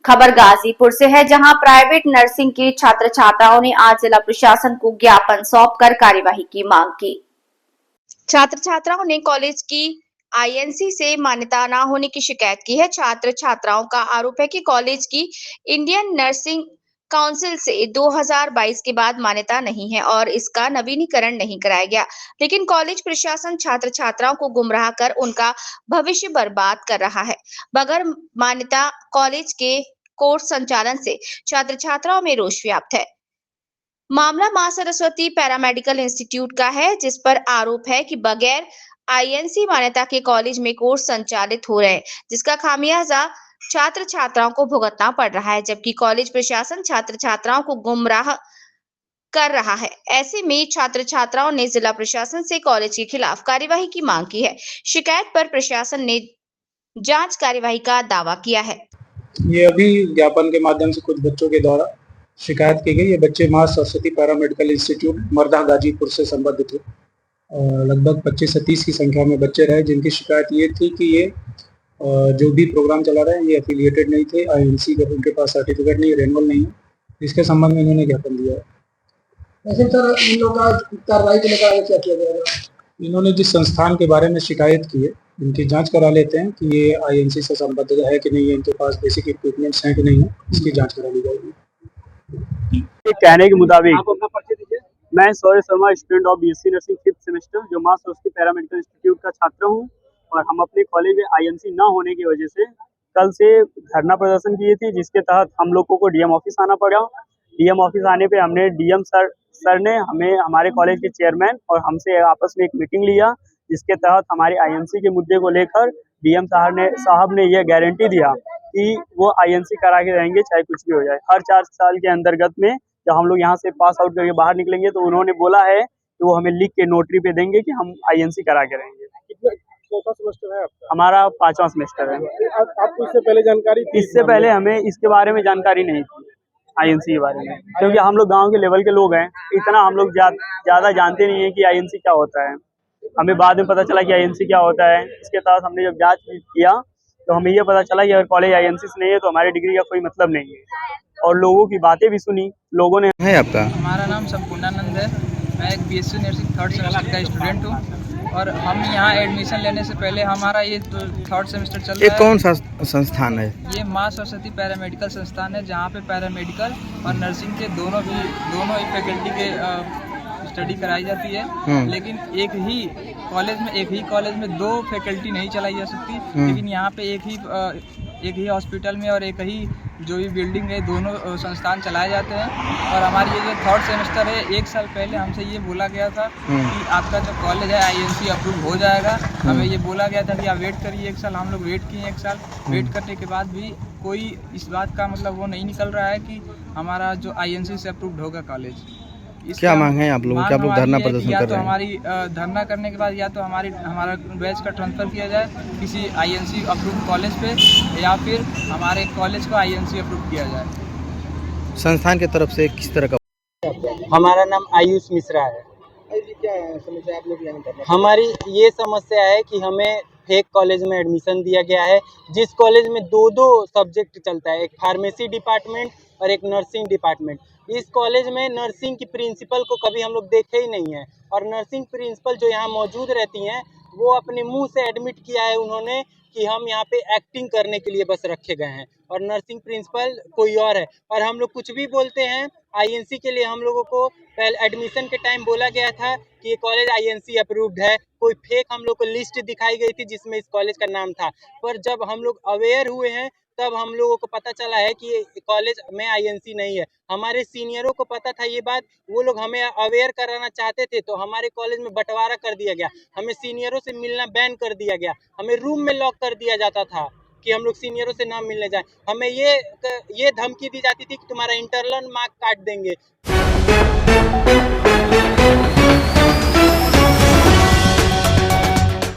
खबर गाजीपुर से है, जहां प्राइवेट नर्सिंग के छात्र छात्राओं ने आज जिला प्रशासन को ज्ञापन सौंपकर कार्यवाही की मांग की। छात्र छात्राओं ने कॉलेज की आईएनसी से मान्यता न होने की शिकायत की है। छात्र छात्राओं का आरोप है कि कॉलेज की इंडियन नर्सिंग काउंसिल से 2022 के बाद मान्यता नहीं है और इसका नवीनीकरण नहीं कराया गया, लेकिन कॉलेज प्रशासन छात्र छात्राओं को गुमराह कर उनका भविष्य बर्बाद कर रहा है। बगैर मान्यता कॉलेज के कोर्स संचालन से छात्र छात्राओं में रोष व्याप्त है। मामला मां सरस्वती पैरामेडिकल इंस्टीट्यूट का है, जिस पर आरोप है कि बगैर आईएनसी मान्यता के कॉलेज में कोर्स संचालित हो रहे हैं, जिसका खामियाजा छात्र छात्राओं को भुगतना पड़ रहा है, जबकि कॉलेज प्रशासन छात्र छात्राओं को गुमराह कर रहा है। ऐसे में छात्र छात्राओं ने जिला प्रशासन से कॉलेज के खिलाफ कार्यवाही की मांग की है। शिकायत पर प्रशासन ने जांच कार्यवाही का दावा किया है। ये अभी ज्ञापन के माध्यम से कुछ बच्चों के द्वारा शिकायत की गई। ये बच्चे मां सरस्वती पैरामेडिकल इंस्टीट्यूट मर्दा गाजीपुर से संबंधित थे। लगभग 25 से 30 की संख्या में बच्चे रहे, जिनकी शिकायत ये थी कि ये जो भी प्रोग्राम चला रहे हैं ये एफिलिएटेड नहीं थे, आईएनसी का उनके पास सर्टिफिकेट नहीं, रेनुअल नहीं है। इसके संबंध में इन्होंने ज्ञापन दिया है। वैसे सर इन लोगों का कार्रवाई के लिए क्या किया जाएगा? इन्होंने जिस संस्थान के बारे में शिकायत की है इनकी जांच करा लेते हैं कि ये आईएनसी से संबद्ध है कि नहीं है, इनके पास बेसिक इक्विपमेंट्स हैं कि नहीं है, इसकी जांच करा ली जाएगी। कहने के मुताबिक आप अपना परिचय दीजिए। मैं सौर्य Sharma, student of BSc nursing 5th semester, जो मां सरस्वती पैरामेडिकल इंस्टीट्यूट का छात्र हूं। और हम अपने कॉलेज में आईएनसी ना होने की वजह से कल से धरना प्रदर्शन किए थे, जिसके तहत हम लोगों को डीएम ऑफिस आना पड़ा। डीएम ऑफिस आने पे हमने डीएम सर ने हमें, हमारे कॉलेज के चेयरमैन और हमसे आपस में एक मीटिंग लिया, जिसके तहत हमारे आईएनसी के मुद्दे को लेकर डीएम साहब ने यह गारंटी दिया कि वो आईएनसी करा के रहेंगे, चाहे कुछ भी हो जाए। हर 4 साल के अंतर्गत में जब हम लोग यहाँ से पास आउट करके बाहर निकलेंगे तो उन्होंने बोला है कि वो हमें लिख के नोटरी पे देंगे कि हम आईएनसी करा के रहेंगे। कौन सा सेमेस्टर है आपका? हमारा 5वां सेमेस्टर है। आपको इससे पहले जानकारी थी? इससे पहले हमें इसके बारे में जानकारी नहीं थी, आईएनसी के बारे में, क्योंकि हम लोग गांव के लेवल के लोग हैं, इतना हम लोग ज्यादा जानते नहीं है कि आईएनसी क्या होता है। हमें बाद में पता चला कि आईएनसी क्या होता है। इसके तहत हमने जब जांच किया तो हमें ये पता चला कि अगर कॉलेज आईएनसी से नहीं है तो हमारी डिग्री का कोई मतलब नहीं है। और लोगों की बातें भी सुनी, लोगों ने। है आपका? हमारा नाम संपूर्णानंद है। मैं एक बीएससी नर्सिंग 3rd सेमेस्टर का स्टूडेंट हूँ और हम यहाँ एडमिशन लेने से पहले हमारा ये 3rd सेमेस्टर चल रहा है। ये कौन सा संस्थान है? ये मां सरस्वती पैरामेडिकल संस्थान है, जहाँ पे पैरामेडिकल और नर्सिंग के दोनों ही फैकल्टी के स्टडी कराई जाती है। लेकिन एक ही कॉलेज में 2 फैकल्टी नहीं चलाई जा सकती, लेकिन यहाँ पे एक ही हॉस्पिटल में और एक ही जो भी बिल्डिंग है, दोनों संस्थान चलाए जाते हैं। और हमारी ये जो 3rd सेमेस्टर है, 1 साल पहले हमसे ये बोला गया था कि आपका जो कॉलेज है आईएनसी अप्रूव हो जाएगा। हमें ये बोला गया था कि आप वेट करिए 1 साल। हम लोग वेट किए 1 साल। वेट करने के बाद भी कोई इस बात का मतलब वो नहीं निकल रहा है कि हमारा जो आईएनसी से अप्रूव्ड होगा कॉलेज। क्या मांग है आप लोगों की? आप लोग धरना प्रदर्शन कर रहे हैं? हमारी धरना करने के बाद या तो हमारा बैच का ट्रांसफ़र किया जाए किसी आईएनसी अप्रूव्ड कॉलेज पे, या फिर हमारे कॉलेज को आईएनसी अप्रूव किया जाए। संस्थान की तरफ से किस तरह का? हमारा नाम आयुष मिश्रा है। क्या समस्या आप लोग यहाँ पर? हमारी ये समस्या है कि हमें फेक कॉलेज में एडमिशन दिया गया है, जिस कॉलेज में 2 सब्जेक्ट चलता है, एक फार्मेसी डिपार्टमेंट और एक नर्सिंग डिपार्टमेंट। इस कॉलेज में नर्सिंग की प्रिंसिपल को कभी हम लोग देखे ही नहीं है, और नर्सिंग प्रिंसिपल जो यहाँ मौजूद रहती हैं वो अपने मुंह से एडमिट किया है उन्होंने कि हम यहाँ पे एक्टिंग करने के लिए बस रखे गए हैं, और नर्सिंग प्रिंसिपल कोई और है। और हम लोग कुछ भी बोलते हैं आईएनसी के लिए, हम लोगों को पहले एडमिशन के टाइम बोला गया था कि ये कॉलेज आईएनसी अप्रूव्ड है। कोई फेक हम लोग को लिस्ट दिखाई गई थी जिसमें इस कॉलेज का नाम था, पर जब हम लोग अवेयर हुए हैं तब हम लोगों को पता चला है कि ये कॉलेज में आईएनसी नहीं है। हमारे सीनियरों को पता था ये बात, वो लोग हमें अवेयर कराना चाहते थे, तो हमारे कॉलेज में बंटवारा कर दिया गया। हमें सीनियरों से मिलना बैन कर दिया गया, हमें रूम में लॉक कर दिया जाता था कि हम लोग सीनियरों से ना मिलने जाएं। हमें ये धमकी दी जाती थी कि तुम्हारा इंटरनल मार्क काट देंगे।